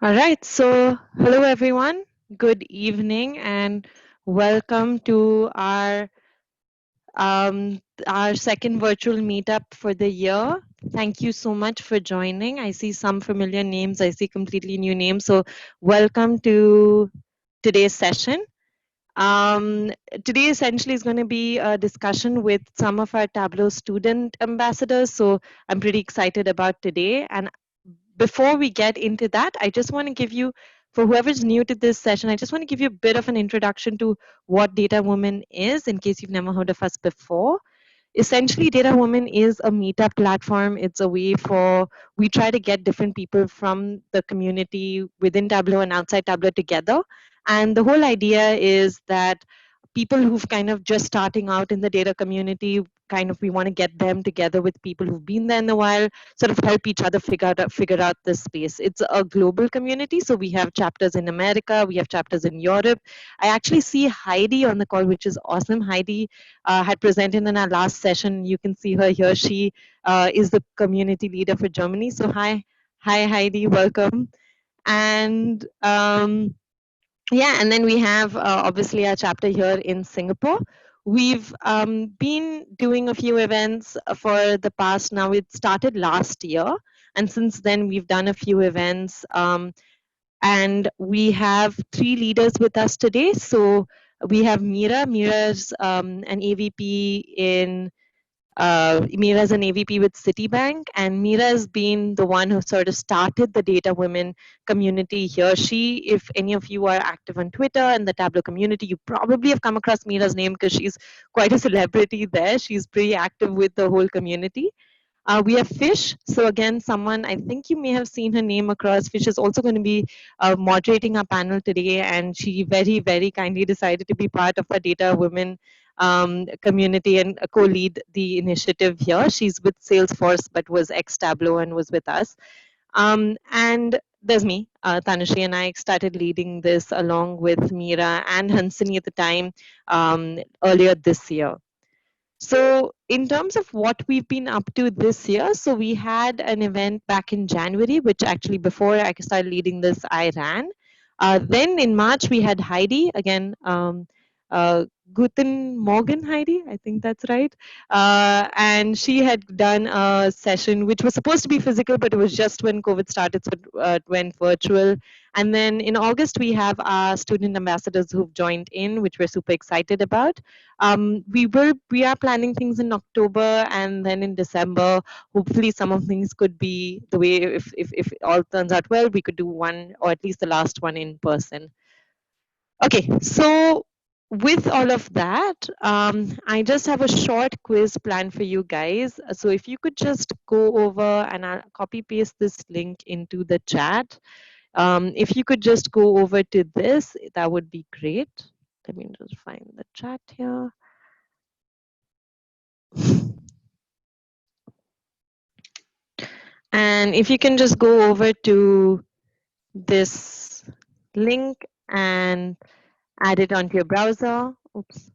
All right, so hello everyone. Good evening and welcome to our second virtual meetup for the year. Thank you so much for joining. I see some familiar names, I see completely new names. So welcome to today's session. Today essentially is going to be a discussion with some of our Tableau student ambassadors. So I'm pretty excited about today. And before we get into that, I just want to give you, for whoever's new to this session, I just want to give you a bit of an introduction to what Data Woman is, in case you've never heard of us before. Essentially, Data Woman is a meetup platform. It's a way for, we try to get different people from the community within Tableau and outside Tableau together. And the whole idea is that people who've kind of just starting out in the data community, kind of we want to get them together with people who've been there in a while, sort of help each other figure out this space. It's a global community, so we have chapters in America, we have chapters in Europe. I actually see Heidi on the call, which is awesome. Heidi had presented in our last session. You can see her here. She is the community leader for Germany. So hi Heidi, welcome. And yeah, and then we have obviously our chapter here in Singapore. We've been doing a few events for the past, now it started last year, and since then we've done a few events, and we have 3 leaders with us today. So we have Meera. Meera's an AVP in Meera is an AVP with Citibank, and Meera has been the one who sort of started the Data Women community here. She, if any of you are active on Twitter and the Tableau community, you probably have come across Meera's name because she's quite a celebrity there. She's pretty active with the whole community. We have Fish. So again, someone, I think you may have seen her name across. Fish is also going to be moderating our panel today, and she very, very kindly decided to be part of our Data Women community and co-lead the initiative here. She's with Salesforce, but was ex-Tableau and was with us. And there's me, Tanushree, and I started leading this along with Meera and Hansini at the time earlier this year. So in terms of what we've been up to this year, so we had an event back in January, which actually before I started leading this, I ran. Then in March, we had Heidi, again, Guten Morgen, Heidi, I think that's right. And she had done a session which was supposed to be physical, but it was just when COVID started, so it went virtual. And then in August, we have our student ambassadors who've joined in, which we're super excited about. We are planning things in October, and then in December, hopefully some of things could be the way, if it all turns out well, we could do one or at least the last one in person. Okay, so with all of that, I just have a short quiz planned for you guys. So if you could just go over, and I'll copy paste this link into the chat. If you could just go over to this, that would be great. Let me just find the chat here. And if you can just go over to this link and add it onto your browser. Oops.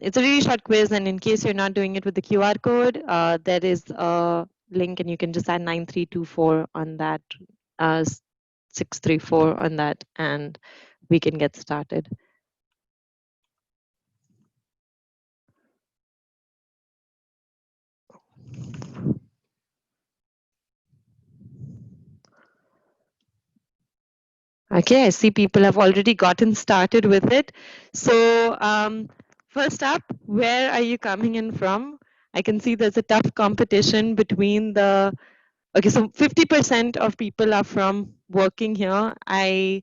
It's a really short quiz, and in case you're not doing it with the QR code, there is a link, and you can just add 9324 on that, 634 on that, and we can get started. Okay, I see people have already gotten started with it. So first up, where are you coming in from? I can see there's a tough competition between the, okay, so 50% of people are from working here. And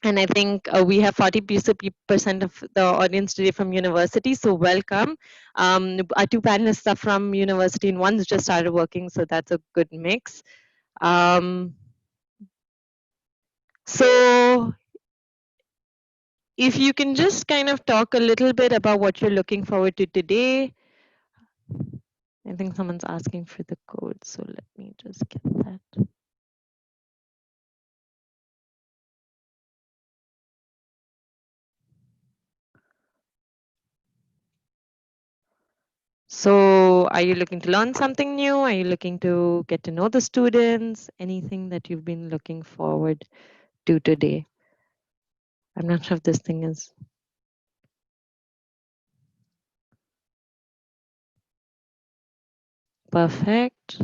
I think we have 40% of the audience today from university, so welcome. Our 2 panelists are from university and one's just started working, so that's a good mix. So if you can just kind of talk a little bit about what you're looking forward to today. I think someone's asking for the code, so let me just get that. So are you looking to learn something new? Are you looking to get to know the students? Anything that you've been looking forward to today? I'm not sure if this thing is perfect.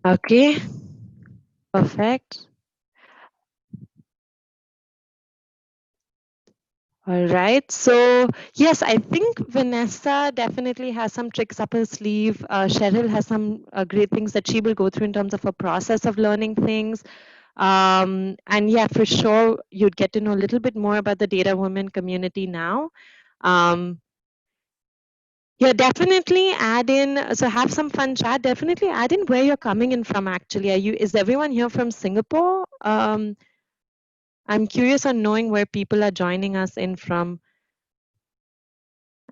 Okay, perfect. All right. So, yes, I think Vanessa definitely has some tricks up her sleeve. Cheryl has some great things that she will go through in terms of a process of learning things. And yeah, for sure, you'd get to know a little bit more about the data women community now. Um, yeah, definitely add in. So have some fun chat. Definitely add in where you're coming in from. Actually, is everyone here from Singapore? I'm curious on knowing where people are joining us in from.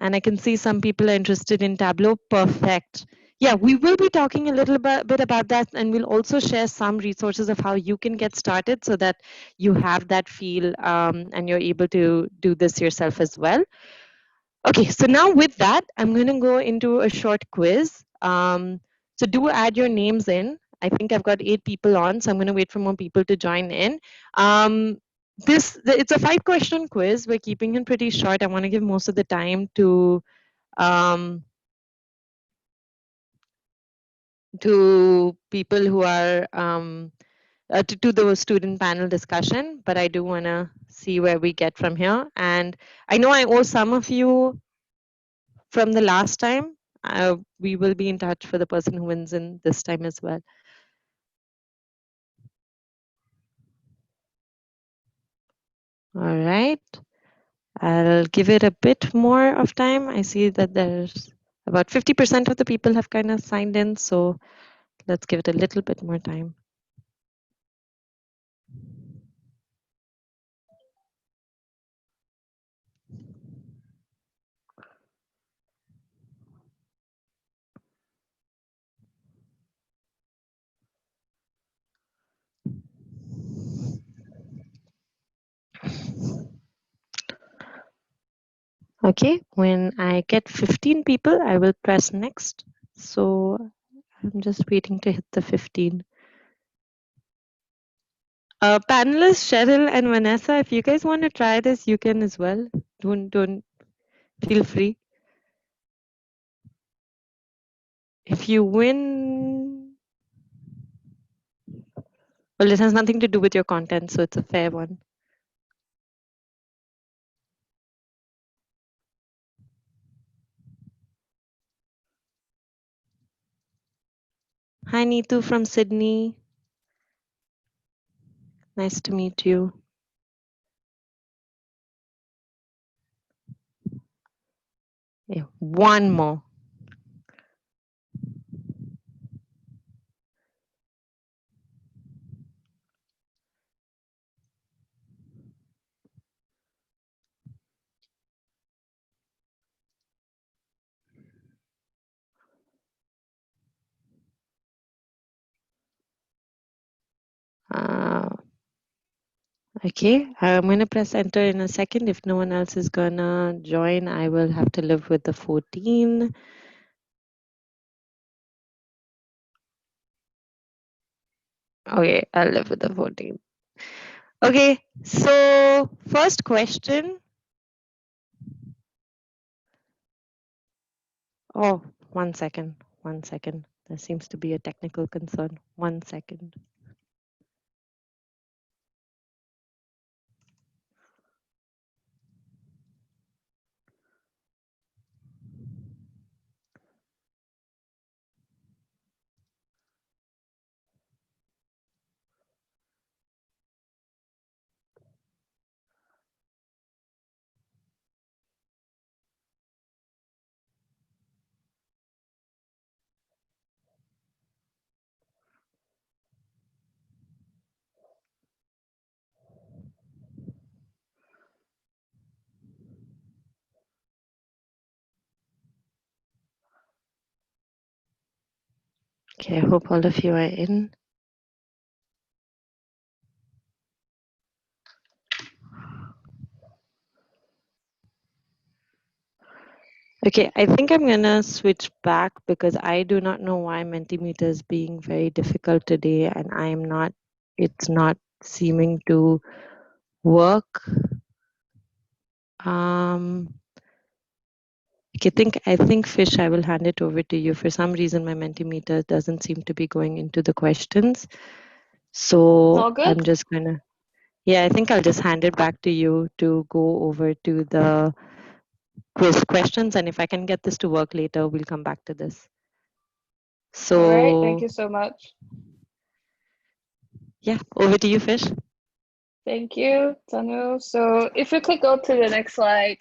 And I can see some people are interested in Tableau. Perfect. Yeah, we will be talking a little bit about that, and we'll also share some resources of how you can get started so that you have that feel and you're able to do this yourself as well. Okay, so now with that, I'm going to go into a short quiz. So do add your names in. I think I've got 8 people on, so I'm going to wait for more people to join in. It's a 5-question quiz. We're keeping it pretty short. I want to give most of the time um, to people who are to the student panel discussion, but I do want to see where we get from here. And I know I owe some of you from the last time. We will be in touch for the person who wins in this time as well. All right. I'll give it a bit more of time. I see that there's about 50% of the people have kind of signed in, so let's give it a little bit more time. Okay, when I get 15 people, I will press next. So I'm just waiting to hit the 15. Panelists Cheryl and Vanessa, if you guys want to try this, you can as well. Don't feel free. If you win, well, it has nothing to do with your content, so it's a fair one. Hi, Neetu from Sydney. Nice to meet you. Yeah, one more. Okay, I'm going to press enter in a second. If no one else is going to join, I will have to live with the 14. Okay, I'll live with the 14. Okay, so first question. Oh, 1 second. 1 second. There seems to be a technical concern. 1 second. Okay, I hope all of you are in. Okay, I think I'm gonna switch back because I do not know why Mentimeter is being very difficult today, and it's not seeming to work. I think Fish, I will hand it over to you. For some reason, my Mentimeter doesn't seem to be going into the questions. So All good? I'm just gonna, yeah, I think I'll just hand it back to you to go over to the quiz questions. And if I can get this to work later, we'll come back to this. All right, thank So you so much. yeah, over to you, Fish. Thank you, Tanu. So if you could go to the next slide,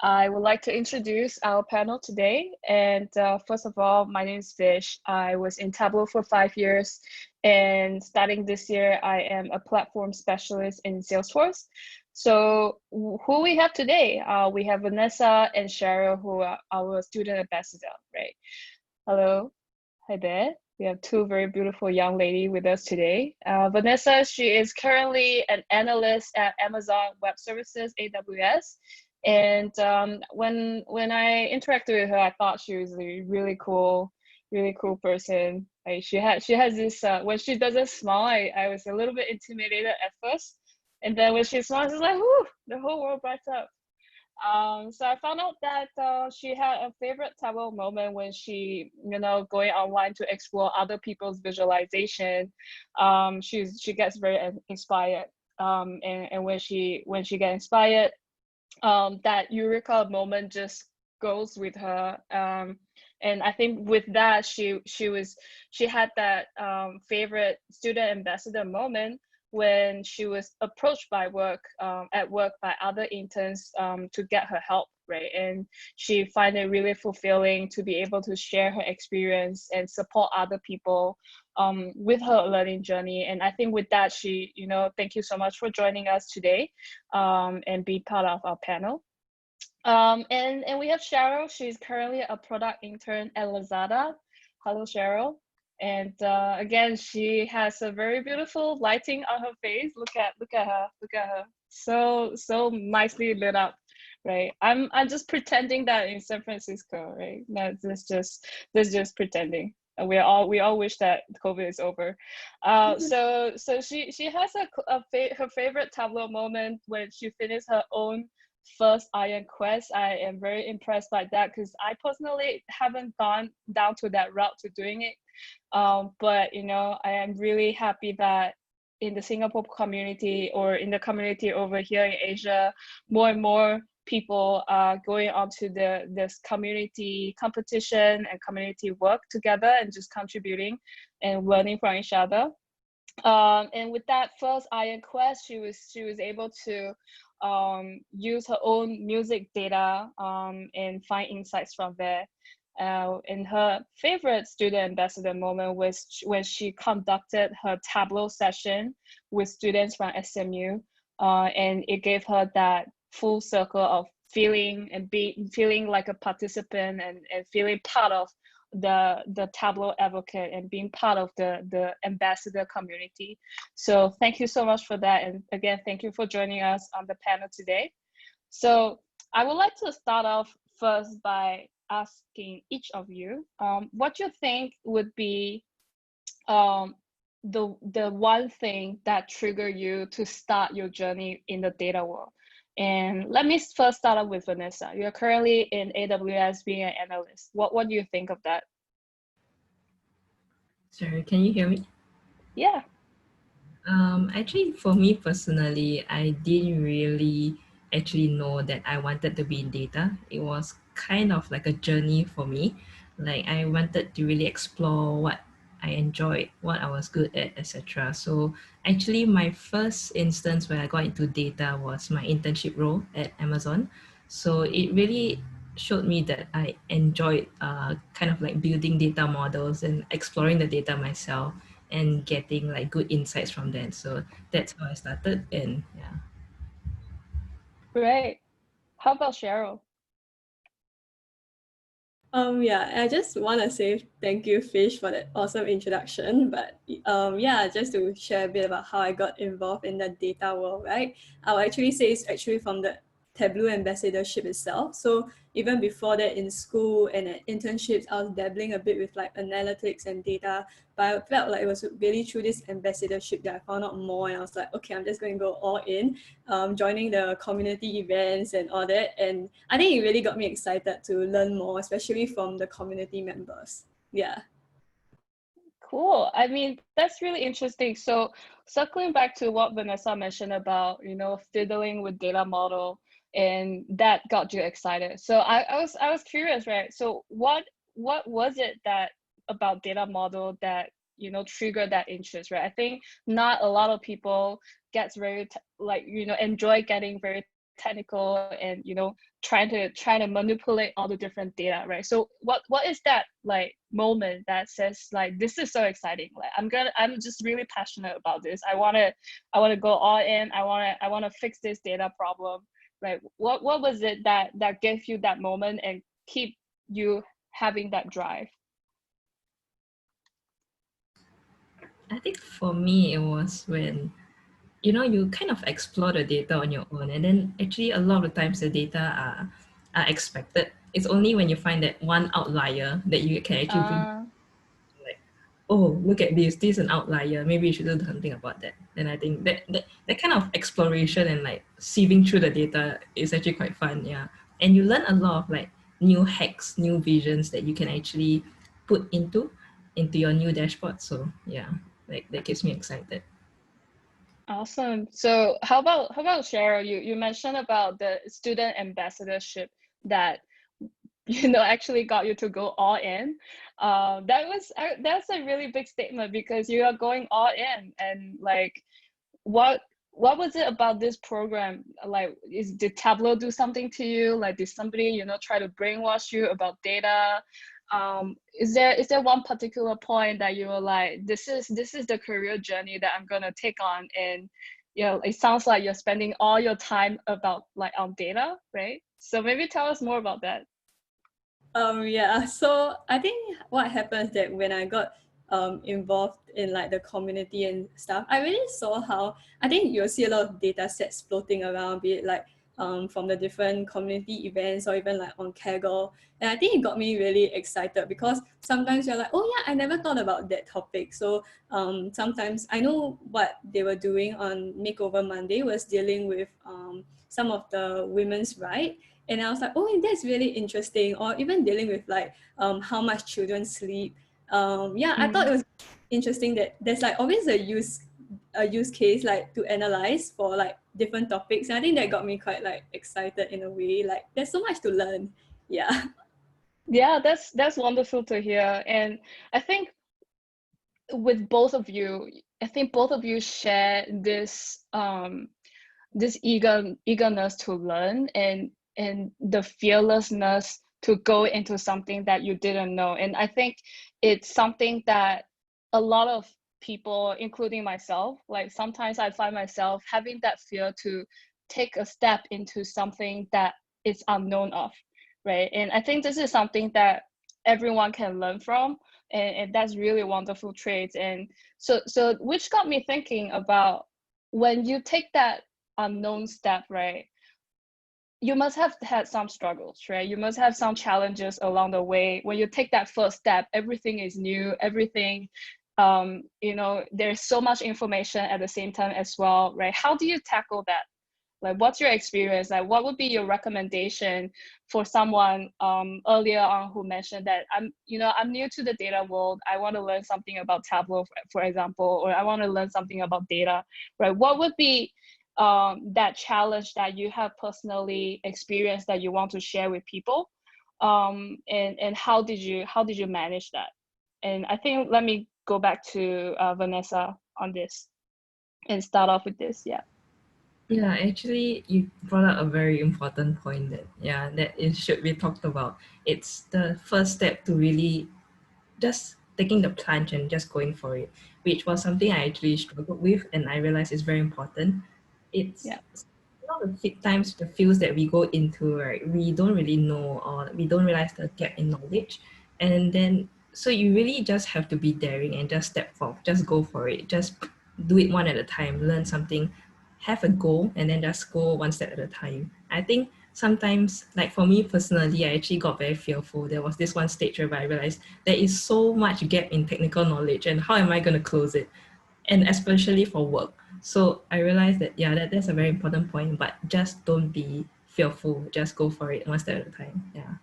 I would like to introduce our panel today. And first of all, my name is Fish. I was in Tableau for 5 years, and starting this year, I am a platform specialist in Salesforce. So who we have today? We have Vanessa and Cheryl, who are our student ambassador, right? Hello, hi there. We have two very beautiful young ladies with us today. Vanessa, she is currently an analyst at Amazon Web Services, AWS. And when I interacted with her, I thought she was a really cool person. Like she has this when she doesn't smile, I was a little bit intimidated at first, and then when she smiles, it's like, whoo, the whole world brights up. So I found out that she had a favorite Tableau moment when she, going online to explore other people's visualization. She gets very inspired. And when she gets inspired, that eureka moment just goes with her. And I think with that, she had that favorite student ambassador moment when she was approached by work by other interns to get her help, right? And she find it really fulfilling to be able to share her experience and support other people with her learning journey. And I think with that, thank you so much for joining us today and be part of our panel. And we have Cheryl. She's currently a product intern at Lazada. Hello, Cheryl. And again, she has a very beautiful lighting on her face. Look at her. Look at her. So nicely lit up, right? I'm just pretending that in San Francisco, right? No, this just pretending. We all wish that COVID is over. So she has her favorite Tableau moment when she finished her own first Iron Quest. I am very impressed by that because I personally haven't gone down to that route to doing it. But I am really happy that in the Singapore community or in the community over here in Asia, more and more people are going onto this community competition and community work together and just contributing and learning from each other. And with that first Iron Quest, she was able to use her own music data and find insights from there. And her favorite student ambassador moment was when she conducted her Tableau session with students from SMU, and it gave her that full circle of feeling like a participant and feeling part of the Tableau advocate and being part of the ambassador community. So thank you so much for that. And again, thank you for joining us on the panel today. So I would like to start off first by asking each of you what you think would be the one thing that triggered you to start your journey in the data world. And let me first start off with Vanessa. You're currently in AWS being an analyst. What do you think of that? Sorry, can you hear me? Yeah. Actually, for me personally, I didn't really actually know that I wanted to be in data. It was kind of like a journey for me. Like I wanted to really explore what I enjoyed, what I was good at, etc. So actually, my first instance when I got into data was my internship role at Amazon. So it really showed me that I enjoyed kind of like building data models and exploring the data myself and getting like good insights from that. So that's how I started. And yeah. Great. How about Cheryl? Yeah, I just want to say thank you, Fish, for that awesome introduction. But yeah, just to share a bit about how I got involved in the data world, right? I'll actually say it's actually from the Tableau Ambassadorship itself. So even before that in school and at internships, I was dabbling a bit with like analytics and data, but I felt like it was really through this ambassadorship that I found out more, and I was like, okay, I'm just going to go all in, joining the community events and all that. And I think it really got me excited to learn more, especially from the community members. Yeah. Cool. I mean, that's really interesting. So circling back to what Vanessa mentioned about, fiddling with data model, and that got you excited. So I was curious, right? So what was it that about data model that, triggered that interest, right? I think not a lot of people gets very enjoy getting very technical and trying to manipulate all the different data, right? So what is that like moment that says like, this is so exciting, like I'm just really passionate about this, I want to go all in, I want to fix this data problem, right? What was it that gave you that moment and keep you having that drive? I think for me, it was when, you kind of explore the data on your own. And then actually a lot of times the data are expected. It's only when you find that one outlier that you can actually bring, like, oh, look at this is an outlier. Maybe you should do something about that. And I think that kind of exploration and like sieving through the data is actually quite fun. Yeah. And you learn a lot of like new hacks, new visions that you can actually put into your new dashboard. So yeah, like that keeps me excited. Awesome. So how about Cheryl? You mentioned about the student ambassadorship that actually got you to go all in. That's a really big statement, because you are going all in. And like, what was it about this program? Like, did Tableau do something to you? Like, did somebody try to brainwash you about data? Is there one particular point that you were like, this is the career journey that I'm gonna take on? And it sounds like you're spending all your time about like on data, right? So maybe tell us more about that. Yeah, so I think what happens that when I got involved in like the community and stuff, I really saw how, I think you'll see a lot of data sets floating around, be it like from the different community events or even like on Kaggle. And I think it got me really excited, because sometimes you're like, oh yeah, I never thought about that topic. So sometimes I know what they were doing on Makeover Monday was dealing with some of the women's rights. And I was like, oh, that's really interesting. Or even dealing with like how much children sleep. I thought it was interesting that there's like always a use case like to analyze for like different topics. And I think that got me quite like excited in a way. Like there's so much to learn. Yeah. Yeah, that's wonderful to hear. And I think with both of you, share this this eagerness to learn, and the fearlessness to go into something that you didn't know. And I think it's something that a lot of people, including myself, like sometimes I find myself having that fear to take a step into something that is unknown of, right? And I think this is something that everyone can learn from, and that's really wonderful traits. And so which got me thinking about, when you take that unknown step, right, you must have had some struggles, right? You must have some challenges along the way. When you take that first step, everything is new, everything, there's so much information at the same time as well, right? How do you tackle that? Like, what's your experience? Like, what would be your recommendation for someone earlier on who mentioned that I'm new to the data world, I want to learn something about Tableau, for example, or I want to learn something about data, right? What would be that challenge that you have personally experienced that you want to share with people, and how did you manage that? And I think, let me go back to Vanessa on this and start off with this. Yeah, actually, you brought up a very important point that it should be talked about. It's the first step to really just taking the plunge and just going for it, which was something I actually struggled with, and I realized is very important. It's Yeah. a lot of times the fields that we go into, right, we don't really know, or we don't realize the gap in knowledge, and then so you really just have to be daring and just step forth, just go for it, just do it one at a time, learn something, have a goal, and then just go one step at a time. I think sometimes, like for me personally, I actually got very fearful. There was this one stage where I realized there is so much gap in technical knowledge and how am I going to close it? And especially for work. So I realized that, yeah, that's a very important point, but just don't be fearful. Just go for it one step at a time. Yeah.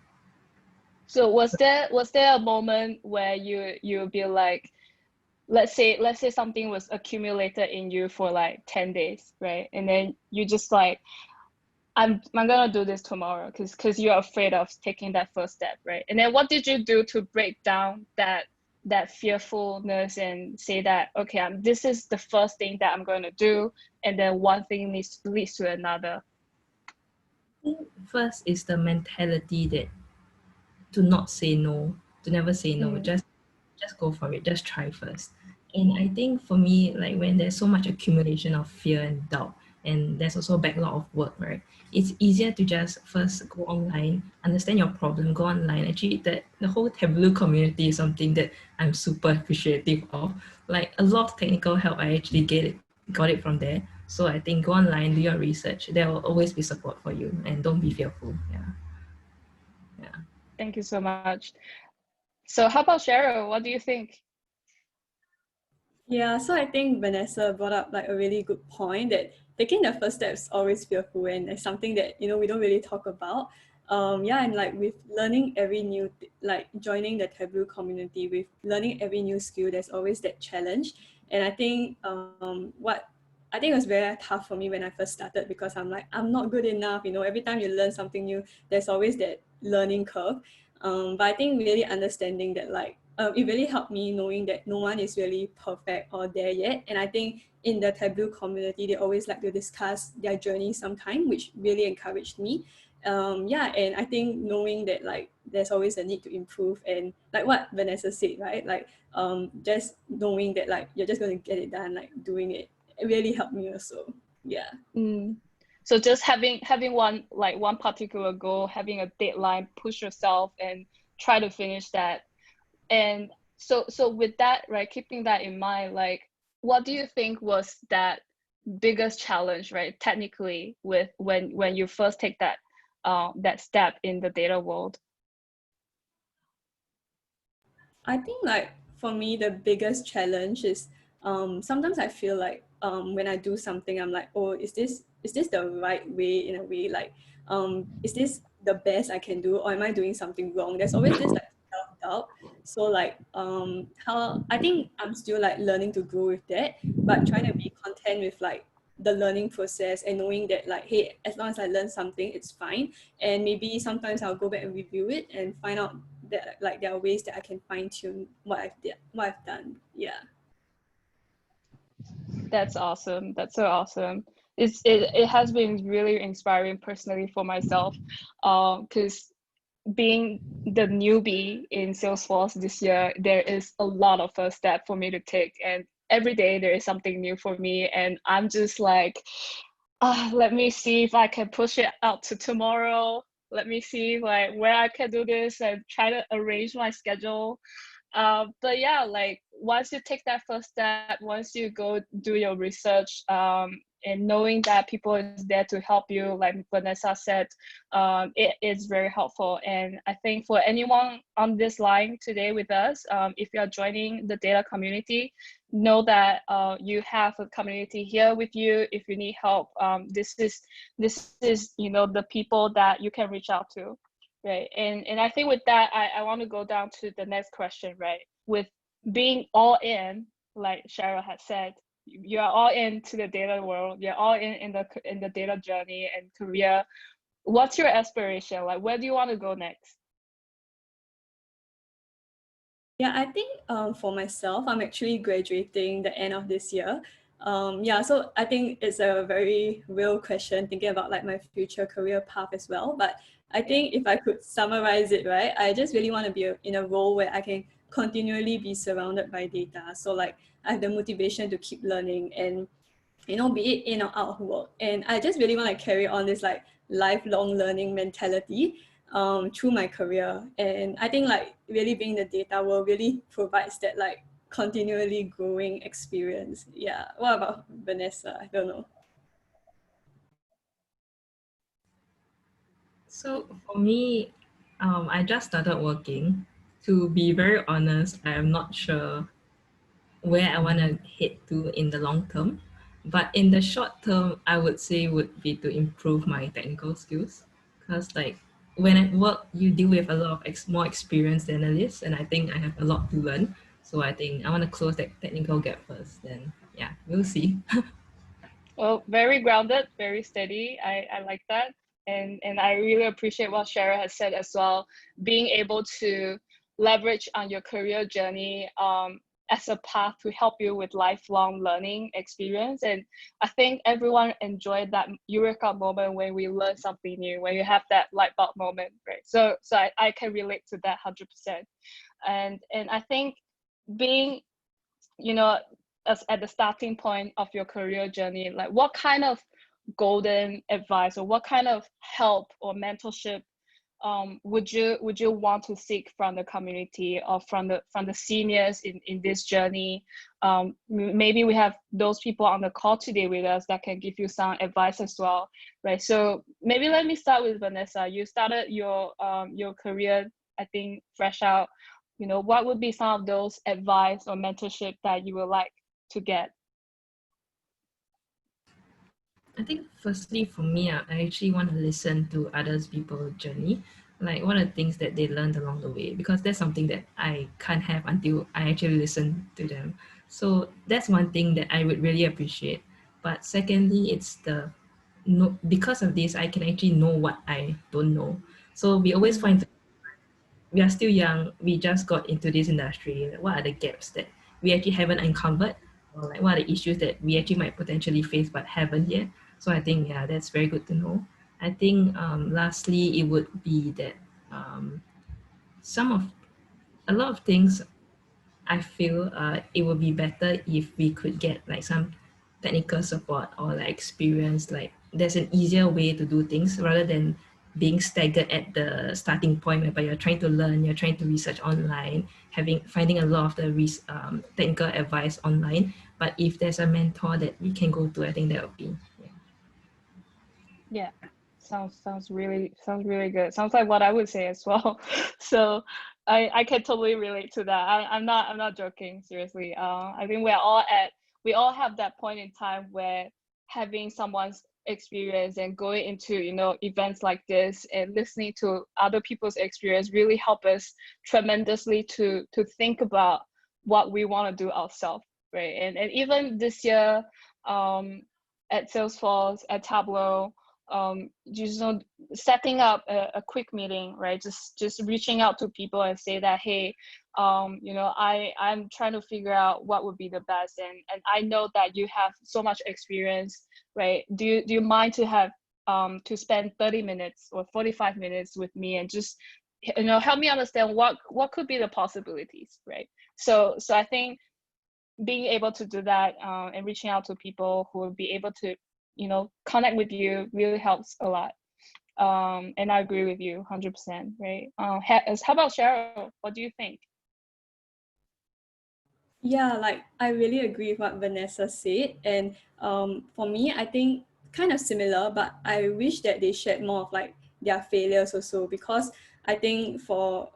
So was there a moment where you be like, let's say something was accumulated in you for like 10 days, right? And then you just like, I'm gonna do this tomorrow because you're afraid of taking that first step, right? And then what did you do to break down that fearfulness and say that, okay, this is the first thing that I'm going to do, and then one thing leads to another. I think first is the mentality that to not say no, to never say no, Mm. just go for it, just try first. And I think for me, like when there's so much accumulation of fear and doubt, and there's also a backlog of work, right? It's easier to just first go online, understand your problem, go online. Actually, the whole Tableau community is something that I'm super appreciative of. Like a lot of technical help, I actually got it from there. So I think go online, do your research. There will always be support for you, and don't be fearful. Yeah. Thank you so much. So how about Cheryl? What do you think? Yeah, so I think Vanessa brought up like a really good point that taking the first step is always fearful, and it's something that we don't really talk about. Yeah, and like with learning every new like joining the Tableau community, with learning every new skill, there's always that challenge. And I think what I think it was very tough for me when I first started, because I'm like, I'm not good enough. Every time you learn something new, there's always that learning curve. But I think really understanding that like it really helped me knowing that no one is really perfect or there yet. And I think in the Tableau community, they always like to discuss their journey sometime, which really encouraged me. Yeah, and I think knowing that like there's always a need to improve, and like what Vanessa said, right? Like just knowing that like you're just going to get it done, like doing it, it really helped me also. Yeah. Mm. So just having one particular goal, having a deadline, push yourself and try to finish that. And so with that, right, keeping that in mind, like what do you think was that biggest challenge, right, technically, with when you first take that step in the data world? I think like for me the biggest challenge is sometimes I feel like when I do something I'm like, oh, is this the right way, in a way, like is this the best I can do, or am I doing something wrong? There's always this like self-doubt. So like how I think I'm still like learning to grow with that, but trying to be content with like the learning process, and knowing that like, hey, as long as I learn something, it's fine. And maybe sometimes I'll go back and review it and find out that like there are ways that I can fine tune what I've done. Yeah. That's awesome. That's so awesome. It has been really inspiring personally for myself, because being the newbie in Salesforce this year, there is a lot of first step for me to take, and every day there is something new for me, and I'm just like, let me see if I can push it out to tomorrow. Let me see like where I can do this and try to arrange my schedule. But yeah, like once you take that first step, once you go do your research, and knowing that people is there to help you, like Vanessa said, it is very helpful. And I think for anyone on this line today with us, if you are joining the data community, know that you have a community here with you. If you need help, this is the people that you can reach out to. Right. And I think with that, I want to go down to the next question, right? With being all in, like Cheryl had said, you are all into the data world, you're all in the data journey and career. What's your aspiration? Like, where do you want to go next? Yeah, I think for myself, I'm actually graduating the end of this year. Yeah, so I think it's a very real question, thinking about like my future career path as well. But I think if I could summarize it, right, I just really want to be in a role where I can continually be surrounded by data. So like I have the motivation to keep learning, and be it in or out of work. And I just really want to carry on this like lifelong learning mentality through my career. And I think like really being in the data world really provides that like continually growing experience. Yeah. What about Vanessa? I don't know. So for me, I just started working. To be very honest, I am not sure where I want to head to in the long term. But in the short term, I would say would be to improve my technical skills. Because like when at work, you deal with a lot of more experienced analysts, and I think I have a lot to learn. So I think I want to close that technical gap first. Then yeah, we'll see. Well, very grounded, very steady. I like that. And I really appreciate what Cheryl has said as well. Being able to leverage on your career journey as a path to help you with lifelong learning experience. And I think everyone enjoyed that eureka moment when we learn something new, when you have that light bulb moment, right? So I can relate to that 100%. And I think being, you know, as at the starting point of your career journey, like what kind of golden advice or what kind of help or mentorship would you want to seek from the community or from the seniors in this journey? Maybe we have those people on the call today with us that can give you some advice as well, right? So maybe let me start with Vanessa. You started your career, I think, fresh out. You know, what would be some of those advice or mentorship that you would like to get? I think firstly for me, I actually want to listen to others people's journey, like what are the things that they learned along the way, because that's something that I can't have until I actually listen to them. So that's one thing that I would really appreciate. But secondly, it's the no, because of this, I can actually know what I don't know. So we always find we are still young, we just got into this industry. Like, what are the gaps that we actually haven't uncovered? Or like what are the issues that we actually might potentially face but haven't yet? So I think, yeah, that's very good to know. I think lastly, it would be that um, some of a lot of things I feel it would be better if we could get like some technical support or like experience. Like there's an easier way to do things rather than being staggered at the starting point whereby you're trying to learn, you're trying to research online, finding a lot of the technical advice online. But if there's a mentor that we can go to, I think that would be Yeah, sounds really good. Sounds like what I would say as well. So I can totally relate to that. I'm not joking, seriously. I think we all have that point in time where having someone's experience and going into, you know, events like this and listening to other people's experience really help us tremendously to think about what we want to do ourselves, right? And even this year, at Salesforce, at Tableau, just, you know, setting up a quick meeting, right? Just reaching out to people and say that, hey, you know, I'm trying to figure out what would be the best, and I know that you have so much experience, right? Do you mind to have to spend 30 minutes or 45 minutes with me and just, you know, help me understand what could be the possibilities, right? So I think being able to do that and reaching out to people who will be able to, you know, connect with you really helps a lot. And I agree with you 100%, right? How about Cheryl? What do you think? Yeah, like I really agree with what Vanessa said. And for me, I think kind of similar, but I wish that they shared more of like their failures also, because I think for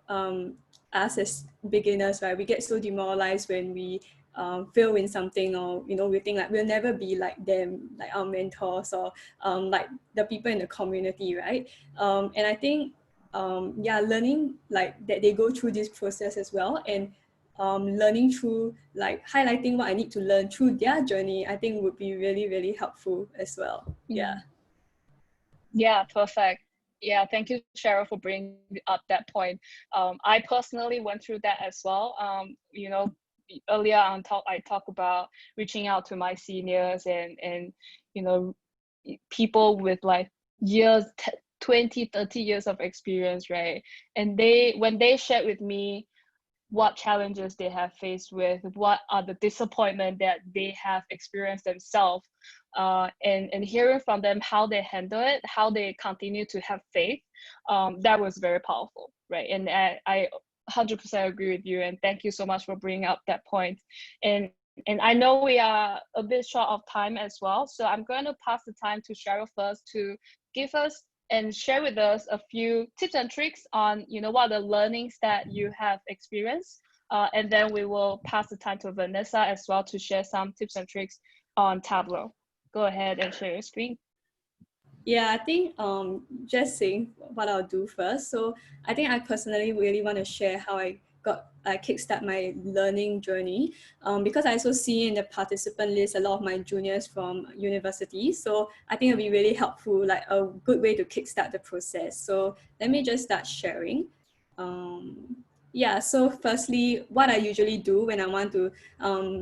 us as beginners, right, we get so demoralized when we fail in something, or you know, we think like we'll never be like them, like our mentors, or like the people in the community, right? And I think yeah, learning like that they go through this process as well, and learning through like highlighting what I need to learn through their journey, I think would be really, really helpful as well. Yeah. Yeah, perfect. Yeah, thank you, Cheryl, for bringing up that point. I personally went through that as well. You know, earlier on I talked about reaching out to my seniors and you know, people with like years 20, 30 years of experience, right? And when they shared with me what challenges they have faced with, what are the disappointment that they have experienced themselves, and hearing from them how they handle it, how they continue to have faith, that was very powerful, right? And I 100% agree with you, and thank you so much for bringing up that point. And I know we are a bit short of time as well, so I'm going to pass the time to Cheryl first to give us and share with us a few tips and tricks on, what are the learnings that you have experienced. And then we will pass the time to Vanessa as well to share some tips and tricks on Tableau. Go ahead and share your screen. Yeah, I think just saying what I'll do first. So I think I personally really want to share how I kickstart my learning journey, because I also see in the participant list a lot of my juniors from university. So I think it'll be really helpful, like a good way to kickstart the process. So let me just start sharing. Yeah, so firstly, what I usually do when I want to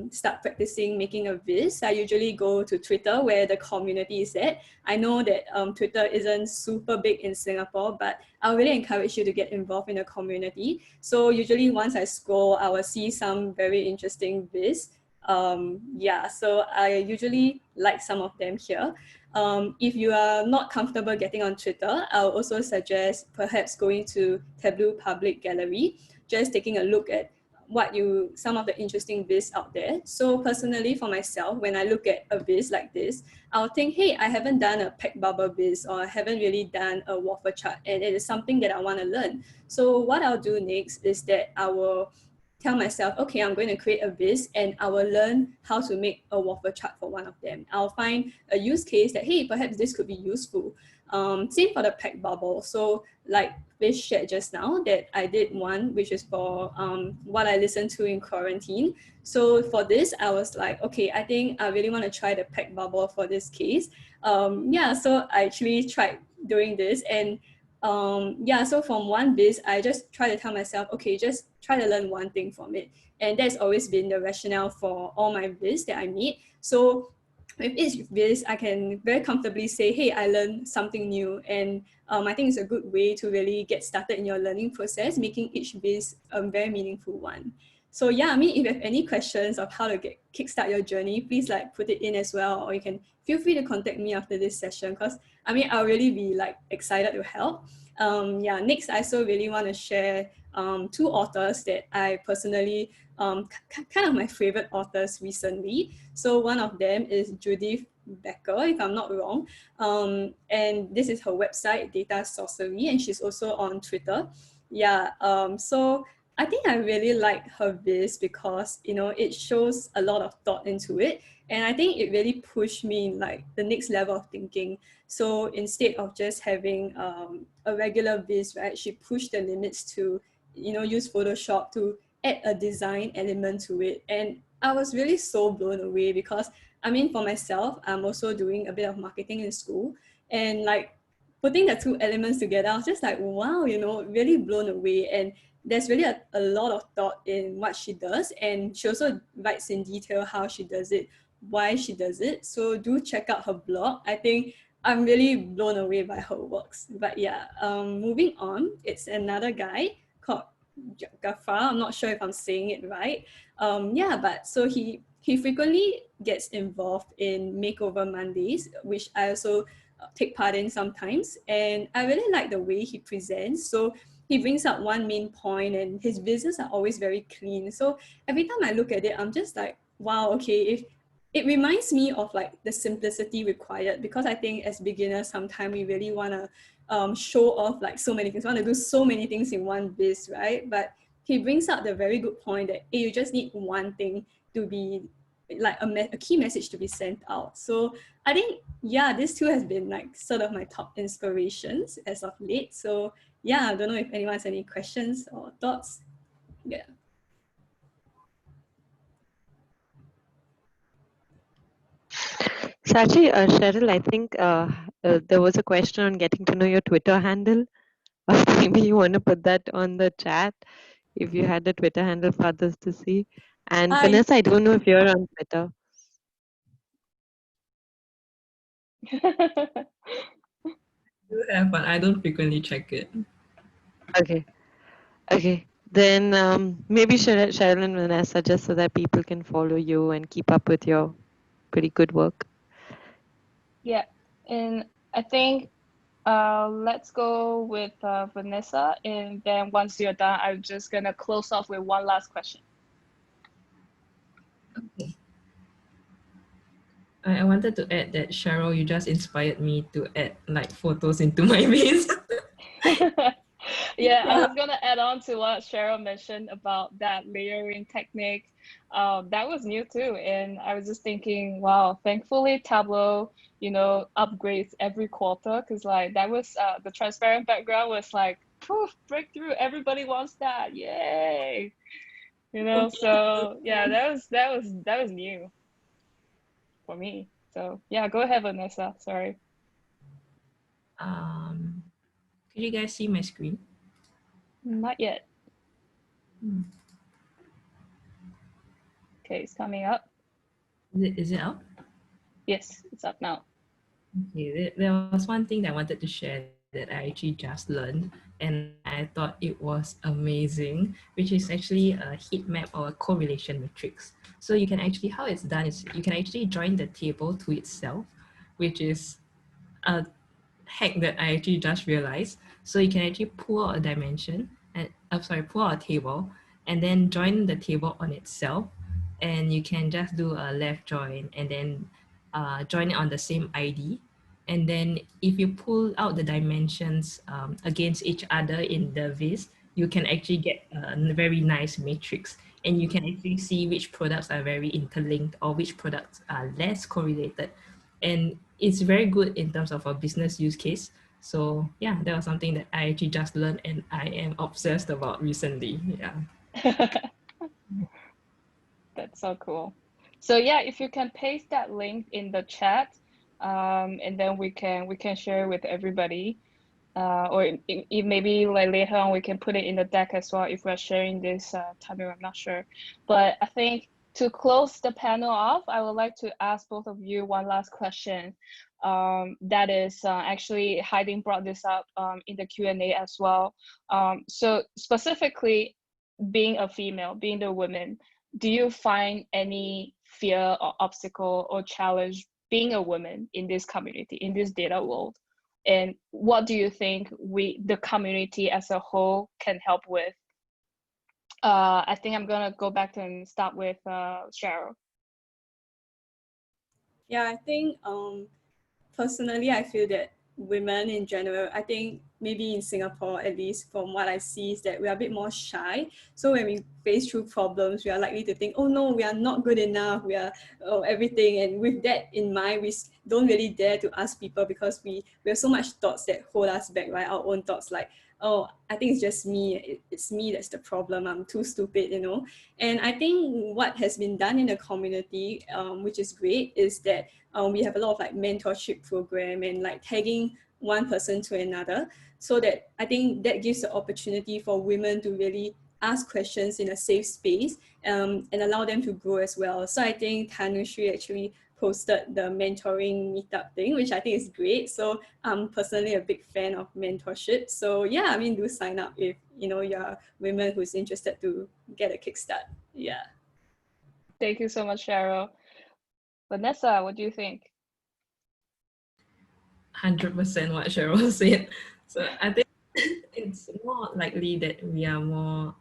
start practicing making a viz, I usually go to Twitter where the community is at. I know that Twitter isn't super big in Singapore, but I really encourage you to get involved in the community. So usually once I scroll, I will see some very interesting viz. Yeah, so I usually like some of them here. If you are not comfortable getting on Twitter, I'll also suggest perhaps going to Tableau Public Gallery, just taking a look at some of the interesting viz out there. So personally for myself, when I look at a viz like this, I'll think, hey, I haven't done a pack bubble viz, or I haven't really done a waffle chart, and it is something that I want to learn. So what I'll do next is that I will tell myself, okay, I'm going to create a viz and I will learn how to make a waffle chart for one of them. I'll find a use case that, hey, perhaps this could be useful. Same for the pack bubble. So like Fish shared just now, that I did one, which is for what I listened to in quarantine. So for this, I was like, okay, I think I really want to try the pack bubble for this case. Yeah, so I actually tried doing this, and yeah, so from one viz, I just try to tell myself, okay, just try to learn one thing from it. And that's always been the rationale for all my viz that I made. So with each viz, I can very comfortably say, hey, I learned something new. And I think it's a good way to really get started in your learning process, making each viz a very meaningful one. So yeah, I mean, if you have any questions of how to kickstart your journey, please like put it in as well, or you can feel free to contact me after this session, because I mean, I'll really be like excited to help. Yeah, next, I also really want to share two authors that I personally, kind of my favorite authors recently. So one of them is Judith Becker, if I'm not wrong. And this is her website, Data Sorcery, and she's also on Twitter. Yeah, so I think I really like her viz because, it shows a lot of thought into it. And I think it really pushed me in like the next level of thinking. So instead of just having a regular viz, right, she pushed the limits to, use Photoshop to add a design element to it. And I was really so blown away because, I mean, for myself, I'm also doing a bit of marketing in school. And like putting the two elements together, I was just like, wow, really blown away. And there's really a lot of thought in what she does. And she also writes in detail how she does it, why she does it. So do check out her blog. I think I'm really blown away by her works. But yeah, moving on, it's another guy called Gafar. I'm not sure if I'm saying it right. Yeah, but so he frequently gets involved in Makeover Mondays, which I also take part in sometimes. And I really like the way he presents. So he brings up one main point and his visuals are always very clean. So every time I look at it, I'm just like, wow, okay, if it reminds me of like the simplicity required, because I think as beginners, sometimes we really want to show off like so many things, want to do so many things in one viz, right? But he brings out the very good point that you just need one thing to be like a key message to be sent out. So I think, yeah, this too has been like sort of my top inspirations as of late. So yeah, I don't know if anyone has any questions or thoughts. Yeah. So actually, Cheryl, I think there was a question on getting to know your Twitter handle. Maybe you want to put that on the chat if you had the Twitter handle for others to see. And Vanessa, I don't know if you're on Twitter. I do have, but I don't frequently check it. Okay. Okay. Then maybe Cheryl and Vanessa, just so that people can follow you and keep up with your pretty good work. Yeah, and I think let's go with Vanessa, and then once you're done, I'm just gonna close off with one last question. Okay. I wanted to add that, Cheryl, you just inspired me to add like photos into my maze. Yeah, I was gonna add on to what Cheryl mentioned about that layering technique. That was new too, and I was just thinking, wow, thankfully Tableau, upgrades every quarter because like that was the transparent background was like, poof, breakthrough. Everybody wants that, yay! So yeah, that was new for me. So yeah, go ahead, Vanessa. Sorry. um, could you guys see my screen? Not yet. Hmm. Okay, it's coming up. Is it up? Yes, it's up now. Okay, there was one thing that I wanted to share that I actually just learned, and I thought it was amazing, which is actually a heat map or a correlation matrix. So you can actually, how it's done is you can actually join the table to itself, which is a hack that I actually just realized. So you can actually pull out a dimension and pull out a table and then join the table on itself. And you can just do a left join and then join it on the same ID. And then if you pull out the dimensions against each other in the Viz, you can actually get a very nice matrix. And you can actually see which products are very interlinked or which products are less correlated. And it's very good in terms of a business use case. So yeah, that was something that I actually just learned and I am obsessed about recently. Yeah. That's so cool. So yeah, if you can paste that link in the chat, and then we can share with everybody, or maybe like later on we can put it in the deck as well if we're sharing this Tanu, I'm not sure. But I think to close the panel off, I would like to ask both of you one last question. That is actually Heidi brought this up in the Q&A as well. So specifically, being a female, being the woman, do you find any fear or obstacle or challenge being a woman in this community, in this data world? And what do you think the community as a whole can help with? I think I'm gonna go back and start with Cheryl. Yeah, I think personally, I feel that women in general, I think maybe in Singapore, at least from what I see, is that we are a bit more shy. So when we face through problems, we are likely to think, oh no, we are not good enough, we are everything. And with that in mind, we don't really dare to ask people because we have so much thoughts that hold us back, right? Our own thoughts like, oh, I think it's just me. It's me that's the problem. I'm too stupid, And I think what has been done in the community, which is great, is that we have a lot of like mentorship program and like tagging one person to another, so that I think that gives the opportunity for women to really ask questions in a safe space and allow them to grow as well. So I think Tanushree actually posted the mentoring meetup thing, which I think is great. So I'm personally a big fan of mentorship. So yeah, I mean, do sign up if you're women who's interested to get a kickstart. Yeah. Thank you so much, Cheryl. Vanessa, what do you think? 100% what Cheryl said. So I think it's more likely that we are more,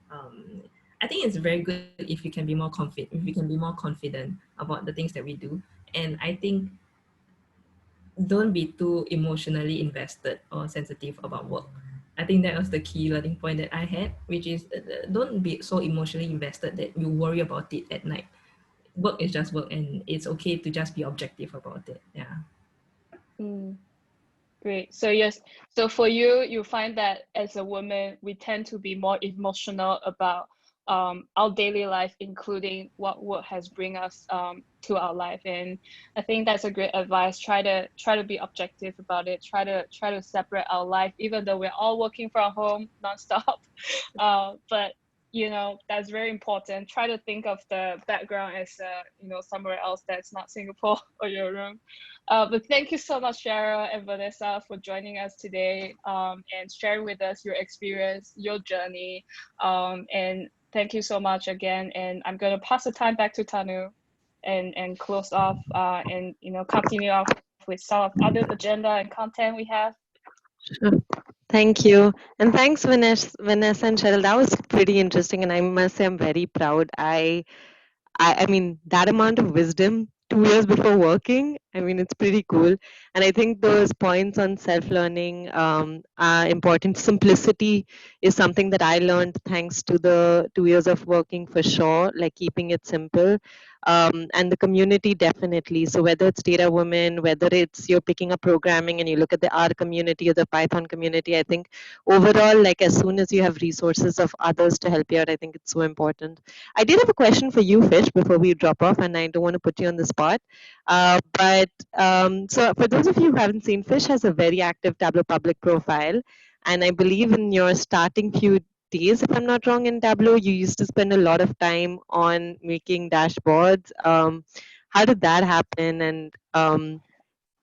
I think it's very good if you can be more confident, if we can be more confident about the things that we do. And I think don't be too emotionally invested or sensitive about work. I think that was the key learning point that I had, which is don't be so emotionally invested that you worry about it at night. Work is just work, and it's okay to just be objective about it. Yeah. Great. So yes, so for you, you find that as a woman, we tend to be more emotional about our daily life, including what work has bring us to our life. And I think that's a great advice. Try to be objective about it. Try to separate our life, even though we're all working from home nonstop. But that's very important. Try to think of the background as somewhere else that's not Singapore or your room. But thank you so much, Cheryl and Vanessa, for joining us today and sharing with us your experience, your journey. And thank you so much again. And I'm going to pass the time back to Tanu and close off and continue off with some of other agenda and content we have. Sure. Thank you. And thanks, Vanessa and Cheryl. That was pretty interesting. And I must say, I'm very proud. I mean, that amount of wisdom 2 years before working. I mean, it's pretty cool. And I think those points on self-learning are important. Simplicity is something that I learned thanks to the 2 years of working, for sure, like keeping it simple. And the community, definitely. So whether it's Data Women, whether it's you're picking up programming and you look at the R community or the Python community, I think overall, like as soon as you have resources of others to help you out, I think it's so important. I did have a question for you, Fish, before we drop off, and I don't want to put you on the spot. But so for those of you who haven't seen, Fish has a very active Tableau public profile. And I believe in your starting few days, if I'm not wrong, in Tableau, you used to spend a lot of time on making dashboards. How did that happen? And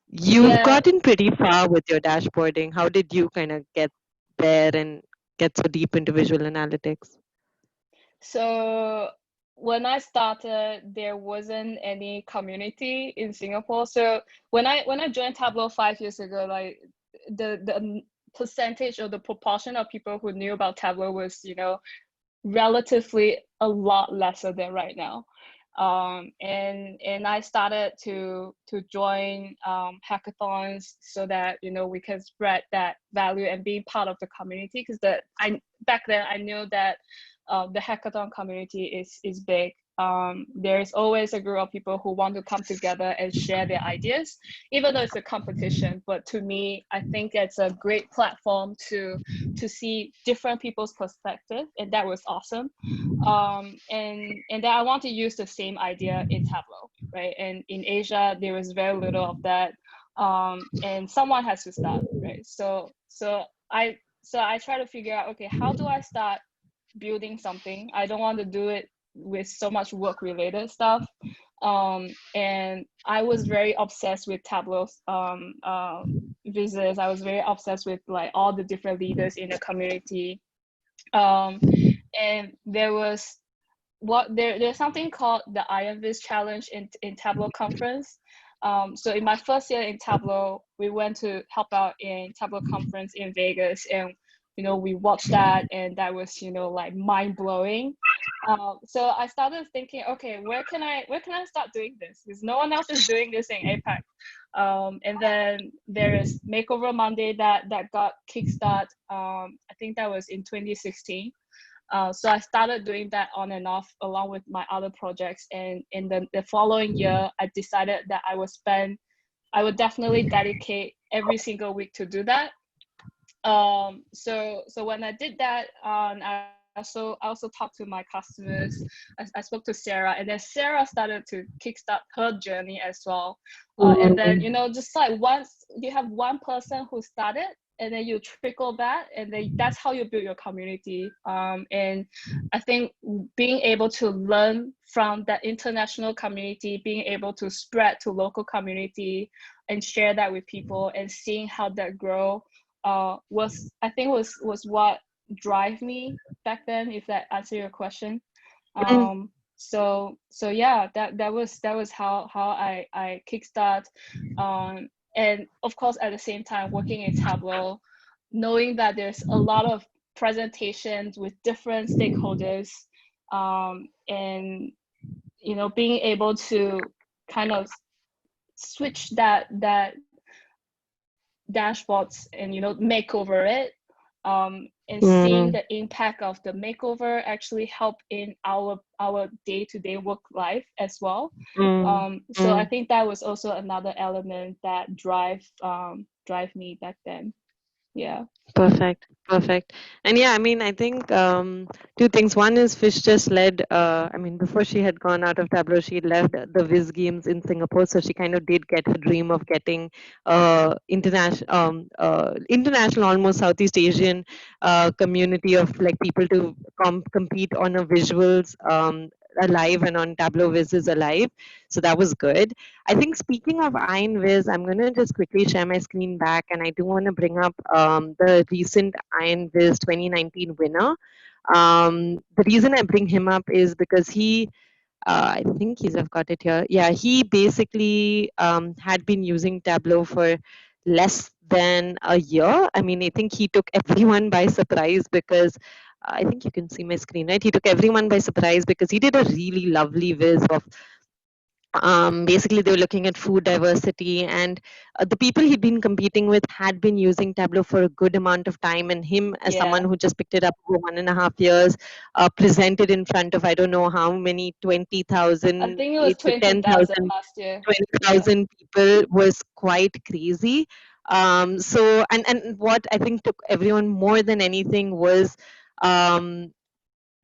you've Yeah. gotten pretty far with your dashboarding. How did you kind of get there and get so deep into visual analytics? So when I started, there wasn't any community in Singapore. So when I joined Tableau 5 years ago, like the percentage or the proportion of people who knew about Tableau was, relatively a lot lesser than right now. And I started to join hackathons so that we can spread that value and be part of the community, because back then I knew that the hackathon community is big. There's always a group of people who want to come together and share their ideas, even though it's a competition. But to me, I think it's a great platform to see different people's perspective, and that was awesome. And that I want to use the same idea in Tableau, right? And in Asia, there was very little of that, and someone has to start, right? So I try to figure out, okay, how do I start building something? I don't want to do it with so much work related stuff. And I was very obsessed with Tableau's visits. I was very obsessed with like all the different leaders in the community. And there was there's something called the Ironwiz challenge in Tableau conference. So in my first year in Tableau, we went to help out in Tableau conference in Vegas, and we watched that, and that was like mind blowing. So I started thinking, okay, where can I start doing this? Because no one else is doing this in APAC. And then there is Makeover Monday that got kickstart. I think that was in 2016. So I started doing that on and off along with my other projects. And in the following year, I decided that I would definitely dedicate every single week to do that. So when I did that, I also talked to my customers. I spoke to Sarah, and then Sarah started to kickstart her journey as well. And then just like once you have one person who started, and then you trickle that, and then that's how you build your community. And I think being able to learn from that international community, being able to spread to local community and share that with people, and seeing how that grow was what drive me back then, if that answers your question. So yeah, that was how I kickstart. And of course, at the same time, working in Tableau, knowing that there's a lot of presentations with different stakeholders, and being able to kind of switch that dashboards and make over it, and seeing the impact of the makeover actually help in our day-to-day work life as well. So I think that was also another element that drive me back then. Yeah. Perfect. And yeah, I mean, I think two things. One is Fish just led, I mean, before she had gone out of Tableau, she led the Viz Games in Singapore. So she kind of did get her dream of getting international, almost Southeast Asian community of like people to compete on a visuals alive, and on Tableau Viz is alive. So that was good. I think speaking of Ironwiz, I'm going to just quickly share my screen back, and I do want to bring up the recent Ironwiz 2019 winner. The reason I bring him up is because he, I think I've got it here. Yeah, he basically had been using Tableau for less than a year. I mean, I think he took everyone by surprise because I think you can see my screen, right? He took everyone by surprise because he did a really lovely viz of Basically, they were looking at food diversity, and the people he'd been competing with had been using Tableau for a good amount of time. And him, as someone who just picked it up for 1.5 years, presented in front of I don't know how many, I 20,000, think it was to 20,000 10,000, last year. twenty Yeah. thousand people was quite crazy. So, and what I think took everyone more than anything was um,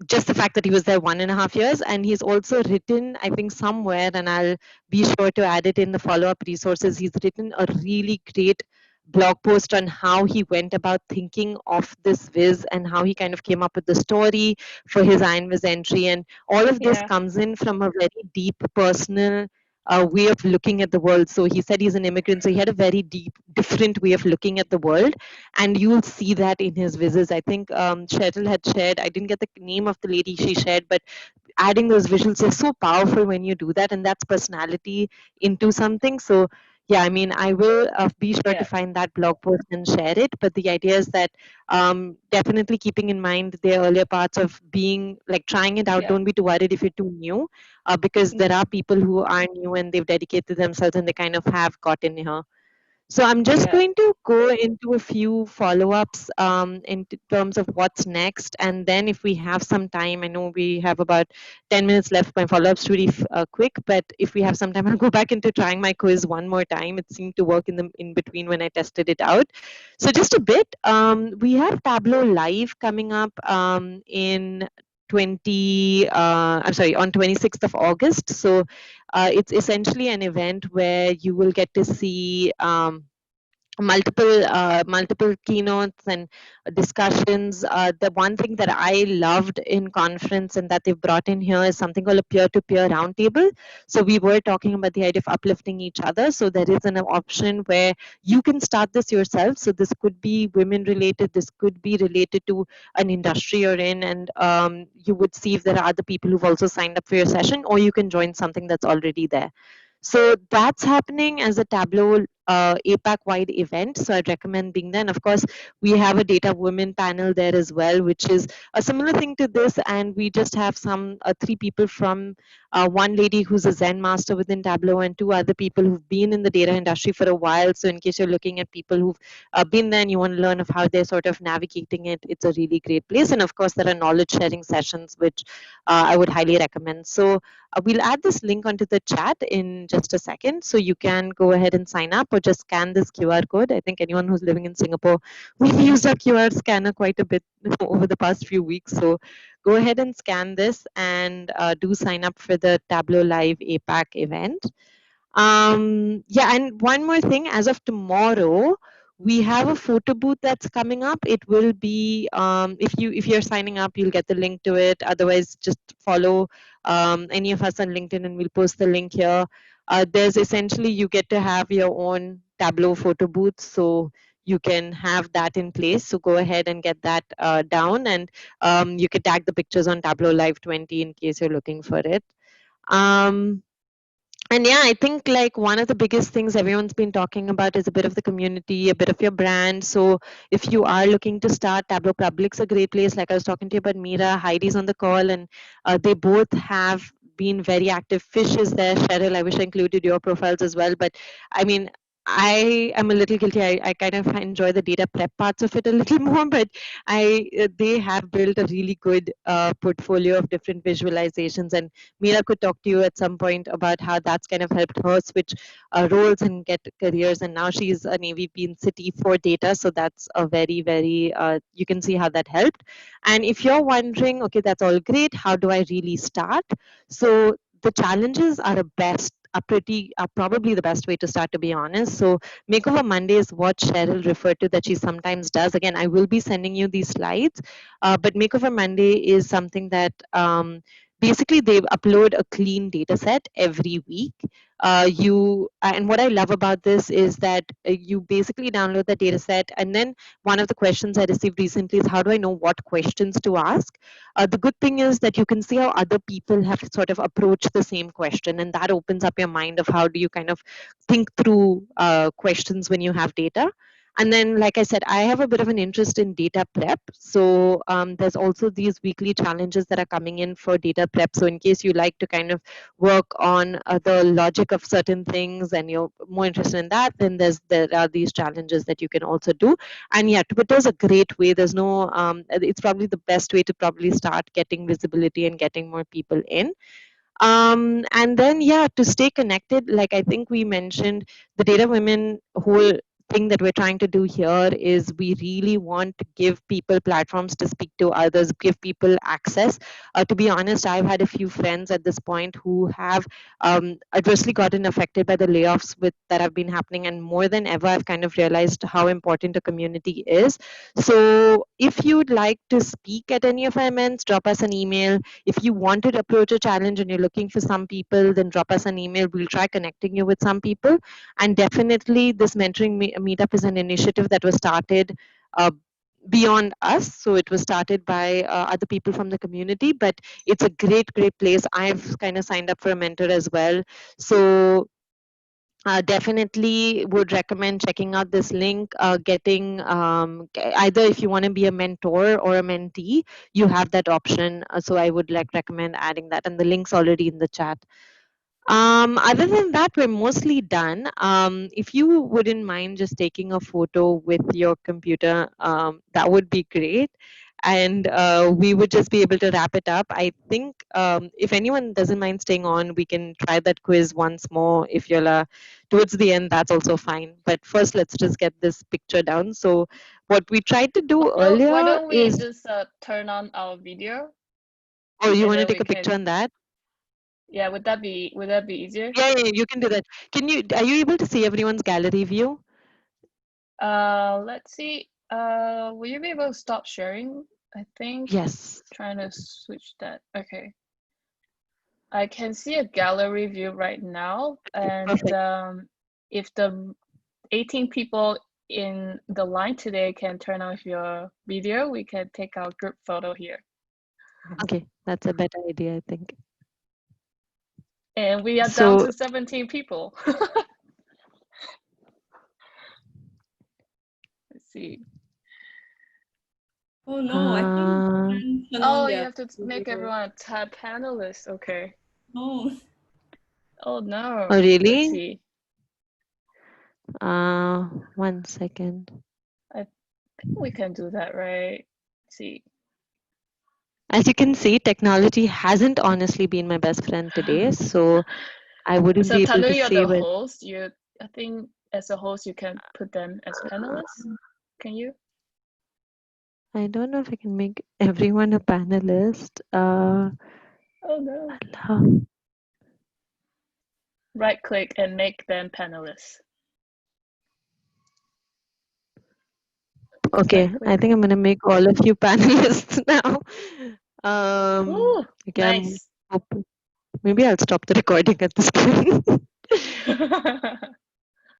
just the fact that he was there 1.5 years. And he's also written, I think, somewhere, and I'll be sure to add it in the follow-up resources, he's written a really great blog post on how he went about thinking of this viz and how he kind of came up with the story for his Ironwiz entry. And all of this Yeah. comes in from a very deep personal way of looking at the world. So he said he's an immigrant, so he had a very deep, different way of looking at the world, and you'll see that in his visits. I think Cheryl had shared, I didn't get the name of the lady she shared, but adding those visuals is so powerful when you do that, and that's personality into something. So yeah, I mean, I will be sure to Yeah. find that blog post and share it. But the idea is that definitely keeping in mind the earlier parts of being like trying it out. Yeah. Don't be too worried if you're too new, because there are people who are new and they've dedicated themselves and they kind of have gotten here. So I'm just Yeah. going to go into a few follow-ups in terms of what's next. And then if we have some time, I know we have about 10 minutes left. My follow-up's really quick, but if we have some time, I'll go back into trying my quiz one more time. It seemed to work in the in between when I tested it out. So just a bit, we have Tableau Live coming up in 20, I'm sorry, on 26th of August. So it's essentially an event where you will get to see multiple keynotes and discussions. The one thing that I loved in conference and that they've brought in here is something called a peer-to-peer roundtable. So we were talking about the idea of uplifting each other. So there is an option where you can start this yourself. So this could be women related, this could be related to an industry you're in, and you would see if there are other people who've also signed up for your session, or you can join something that's already there. So that's happening as a Tableau APAC wide event. So I'd recommend being there. And of course, we have a data women panel there as well, which is a similar thing to this. And we just have some three people from one lady who's a Zen master within Tableau, and two other people who've been in the data industry for a while. So in case you're looking at people who've been there and you want to learn of how they're sort of navigating it, it's a really great place. And of course, there are knowledge sharing sessions, which I would highly recommend. So we'll add this link onto the chat in just a second. So you can go ahead and sign up or just scan this QR code. I think anyone who's living in Singapore, we've used our QR scanner quite a bit over the past few weeks. So go ahead and scan this and do sign up for the Tableau Live APAC event. Yeah, and one more thing, as of tomorrow, we have a photo booth that's coming up. It will be if you're signing up, you'll get the link to it. Otherwise, just follow any of us on LinkedIn, and we'll post the link here. There's essentially you get to have your own Tableau photo booth, so you can have that in place. So go ahead and get that down, and you can tag the pictures on Tableau Live 20 in case you're looking for it. And yeah, I think like one of the biggest things everyone's been talking about is a bit of the community, a bit of your brand. So if you are looking to start, Tableau Public's a great place. Like I was talking to you about Mira, Heidi's on the call, and they both have been very active. Fish is there. Cheryl, I wish I included your profiles as well. But I mean, I am a little guilty. I kind of enjoy the data prep parts of it a little more, but they have built a really good portfolio of different visualizations, and Mira could talk to you at some point about how that's kind of helped her switch roles and get careers. And now she's an AVP in City for data. So that's a very, very, you can see how that helped. And if you're wondering, okay, that's all great, how do I really start? So the challenges are are probably the best way to start, to be honest. So Makeover Monday is what Cheryl referred to that she sometimes does. Again, I will be sending you these slides, but Makeover Monday is something that basically they upload a clean data set every week. And what I love about this is that you basically download the data set, and then one of the questions I received recently is how do I know what questions to ask? The good thing is that you can see how other people have sort of approached the same question, and that opens up your mind of how do you kind of think through questions when you have data. And then, like I said, I have a bit of an interest in data prep. So there's also these weekly challenges that are coming in for data prep. So in case you like to kind of work on the logic of certain things and you're more interested in that, then there are these challenges that you can also do. And yeah, Twitter's a great way. There's no, it's probably the best way to probably start getting visibility and getting more people in. And then yeah, to stay connected, like I think we mentioned, the Data Women whole thing that we're trying to do here is we really want to give people platforms to speak to others, give people access. To be honest, I've had a few friends at this point who have adversely gotten affected by the layoffs that have been happening, and more than ever I've kind of realized how important a community is. So if you'd like to speak at any of our events, drop us an email. If you want to approach a challenge and you're looking for some people, then drop us an email. We'll try connecting you with some people. And definitely this mentoring meetup is an initiative that was started beyond us. So it was started by other people from the community, but it's a great place. I've kind of signed up for a mentor as well. So definitely would recommend checking out this link, getting either if you want to be a mentor or a mentee, you have that option. So I would recommend adding that, and the link's already in the chat. Other than that, we're mostly done. If you wouldn't mind just taking a photo with your computer, that would be great. And we would just be able to wrap it up. I think if anyone doesn't mind staying on, we can try that quiz once more. If you're towards the end, that's also fine. But first, let's just get this picture down. So what we tried to do earlier Why don't we is, just turn on our video? oh, you and want to then take we a picture can, on that? yeah, would that be easier? Yeah, you can do that. Are you able to see everyone's gallery view? Let's see. Will you be able to stop sharing? I think Yes. trying to switch that. Okay. I can see a gallery view right now, and Perfect. if the 18 people in the line today can turn off your video, we can take our group photo here. Okay, that's a better idea, I think. And we are down So to 17 people. Let's see. Oh no, I think someone turned on Oh, you their have to make video. everyone a tab panelist. Okay. Oh. Oh no. oh Let's really? see. 1 second. I think we can do that, right? Let's see. As you can see, technology hasn't honestly been my best friend today, so I wouldn't So be able Tanu, to you're the save it. host. I think as a host, you can put them as panelists. Can you? I don't know if I can make everyone a panelist. Oh no. Allah. Right click and make them panelists. Okay, I think I'm gonna make all of you panelists now. Ooh, Okay, nice. maybe I'll stop the recording at this point.